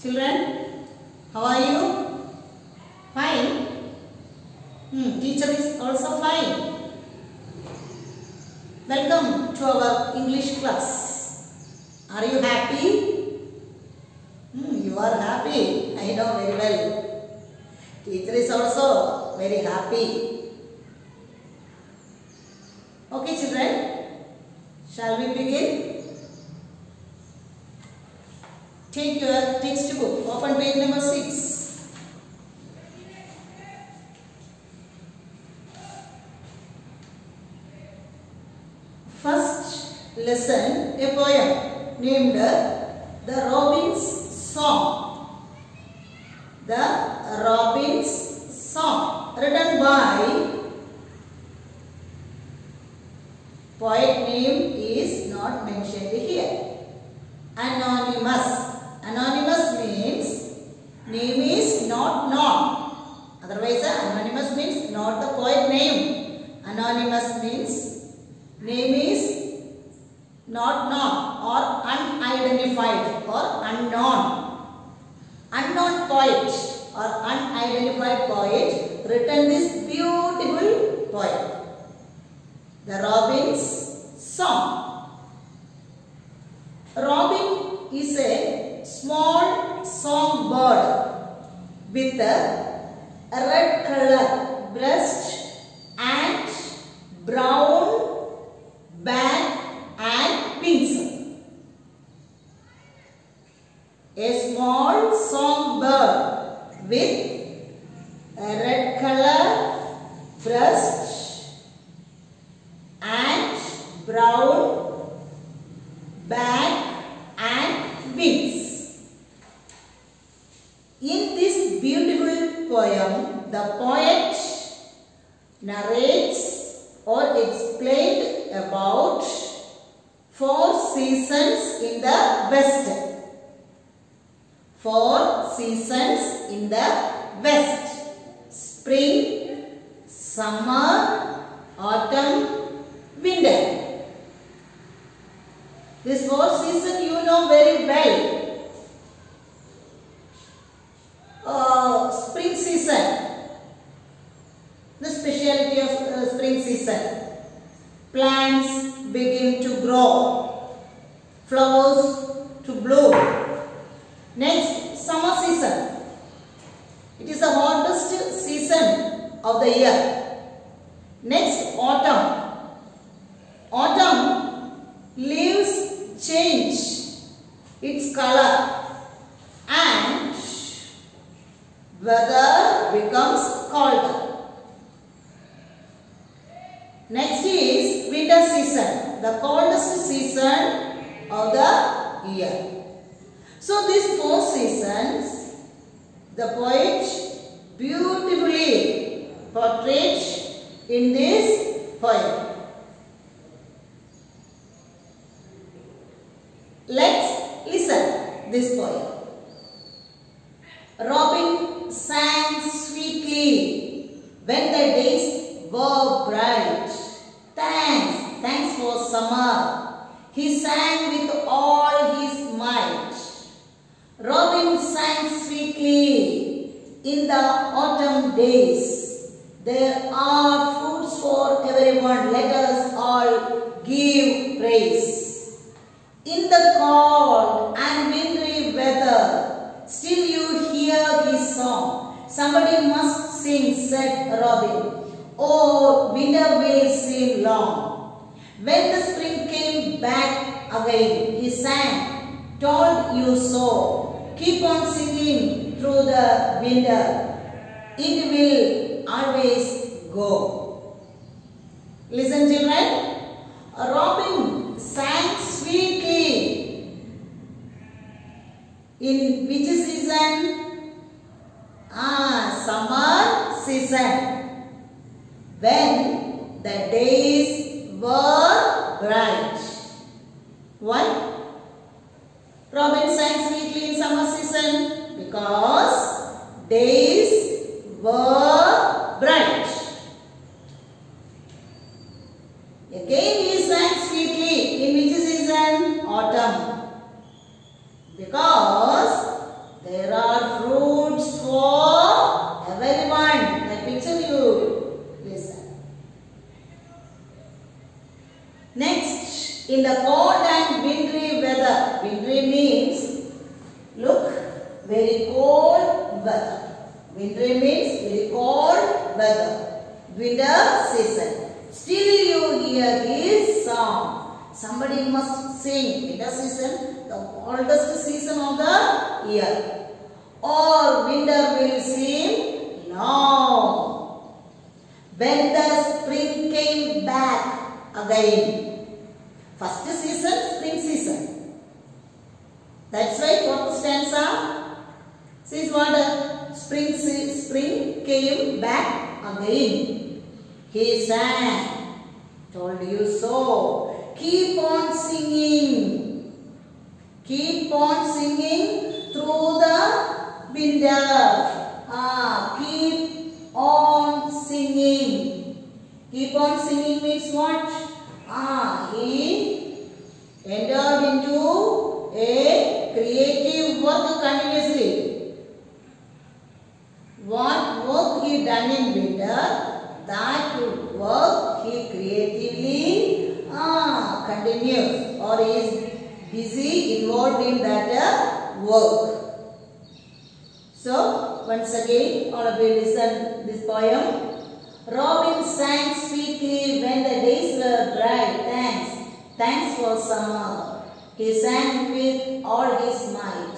Children, how are you? Fine? Teacher is also fine. Welcome to our English class. Are you happy? You are happy. I know very well. Teacher is also very happy. Okay, children. Shall we begin? Take your textbook. Open page number 6. First lesson, a poem named The Robin's Song. The Robin's Song, written by poet name is not mentioned here. Anonymous. Anonymous means name is not known. Otherwise, anonymous means not the poet name. Anonymous means name is not known or unidentified or unknown. Unknown poet or unidentified poet written this beautiful poem. The Robin's Song. Robin is a small songbird with a red color breast and brown back and wings. A small songbird with a red color breast and brown back and wings. In this beautiful poem, the poet narrates or explains about 4 seasons in the West. 4 seasons in the West. Spring, summer, autumn, winter. This 4 seasons you know very well. Spring season. The speciality of spring season. Plants begin to grow. Flowers to bloom. Next, summer season. It is the hottest season of the year. Next, autumn. Autumn, leaves change its color and weather becomes colder. Next is winter season, the coldest season of the year. So these 4 seasons, the poet beautifully portrays in this poem. Let's listen this poem. Robin sang sweetly when the days were bright. Thanks for summer. He sang with all his might. Robin sang sweetly in the autumn days. There are foods for everyone. Let us all give praise. In the cold and wintry weather, still you hear his song. Somebody must sing, said Robin. Oh, winter will seem long. When the spring came back again, he sang, told you so. Keep on singing through the winter. It will always go. Listen, children. Robin sang sweetly. In which season? Summer season. When the days were bright. Why? Robin sang sweetly in summer season because days were bright. Again he sang sweetly in which season? Autumn. Because there in the cold and wintry weather. Wintry means, look, very cold weather. Wintry means very cold weather. Winter season. Still you hear his song. Somebody must sing. Winter season, the coldest season of the year. Or winter will seem long. When the spring came back again. First season, spring season. That's why fourth stanza says what? Spring came back again. He sang, told you so. Keep on singing. Keep on singing through the winter. Keep on singing. Keep on singing means what? He entered into a creative work continuously. What work he done in winter, that work he creatively continues or is busy involved in that work. So once again all of you listen this poem. Robin sang sweetly when the days were bright. Thanks for summer. He sang with all his might.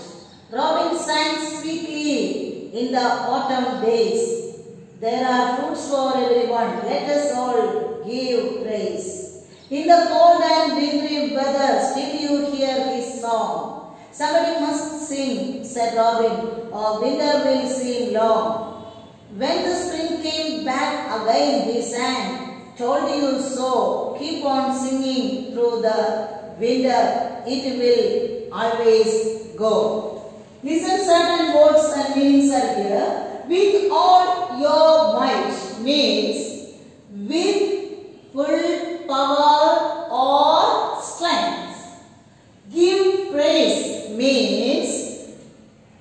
Robin sang sweetly in the autumn days. There are fruits for everyone. Let us all give praise. In the cold and wintry weather, still you hear his song. Somebody must sing, said Robin, or winter will seem long. When the spring came back again, he sang, told you so. Keep on singing through the winter. It will always go. Listen, certain words and meanings are here. With all your might means with full power or strength. Give praise means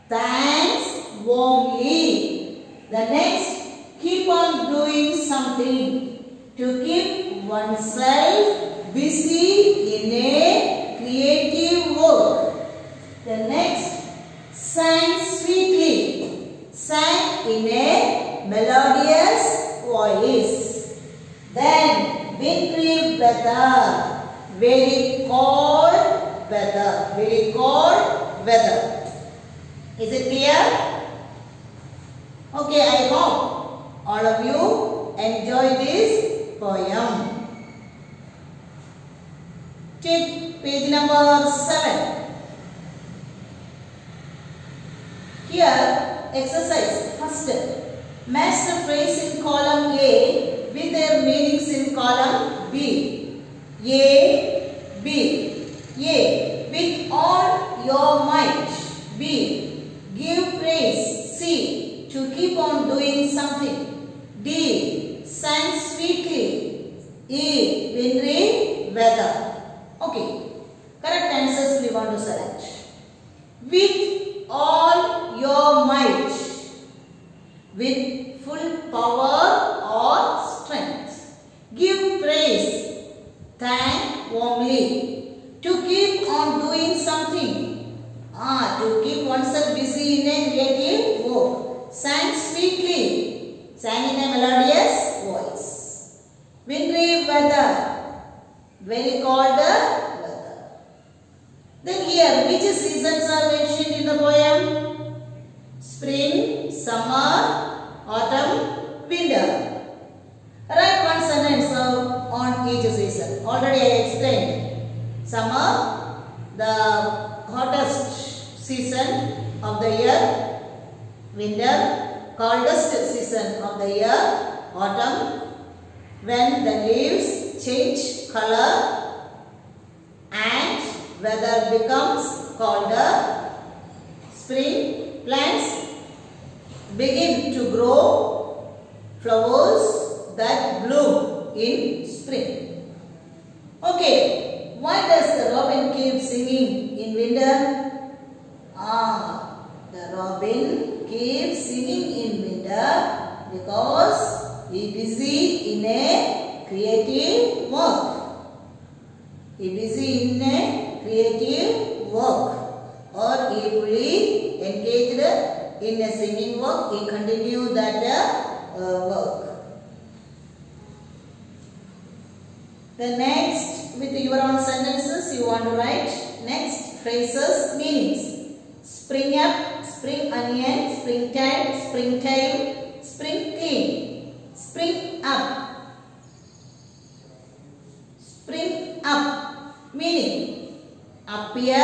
thanks warmly. The next, keep on doing something. To keep oneself busy in a creative work. The next, sang sweetly. Sang in a melodious voice. Then wintry weather. Very cold weather. Very cold weather. Is it clear? Okay, I hope all of you enjoy this poem. Take page number 7. Here, exercise. First, match the phrase in column A with their meanings in column B. A, B. A, with all your might. B, give praise. C, to keep on doing something. D, sang sweetly. E, wintry weather. Okay, correct answers we want to select. With all your might. With full power or strength. Give praise. Thank warmly. To keep on doing something. To keep oneself busy in a creative work. Sang sweetly. Sang in a melodious voice. Wintry weather. Very cold weather. Then here, which seasons are mentioned in the poem? Spring, summer, autumn, winter. Write one sentence on each season. Already I explained. Summer, the hottest season of the year. Winter, coldest season of the year. Autumn, when the leaves change color and weather becomes colder. Spring, plants begin to grow flowers that bloom in spring. Okay, why does the robin keep singing in winter? The robin keeps singing in winter because he is busy in a creative work. He busy in a creative work, or he fully engaged in a singing work. He continued that work. The next, with your own sentences, you want to write next phrases, meanings. Spring up, spring onion, springtime, springtime, spring clean. Spring up. Spring up, meaning appear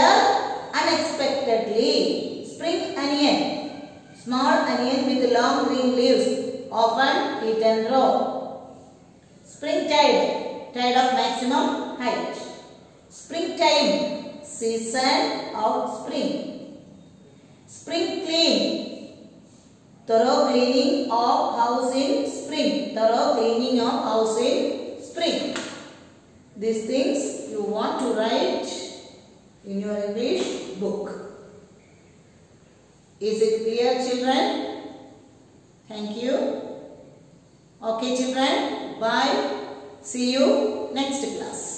unexpectedly. Spring onion, small onion with long green leaves, often eaten raw. Springtide, tide of maximum height. Springtime, season of spring. Spring clean, thorough cleaning of house in spring. Thorough cleaning of house in spring. These things you want to write in your English book. Is it clear, children? Thank you. Okay, children. Bye. See you next class.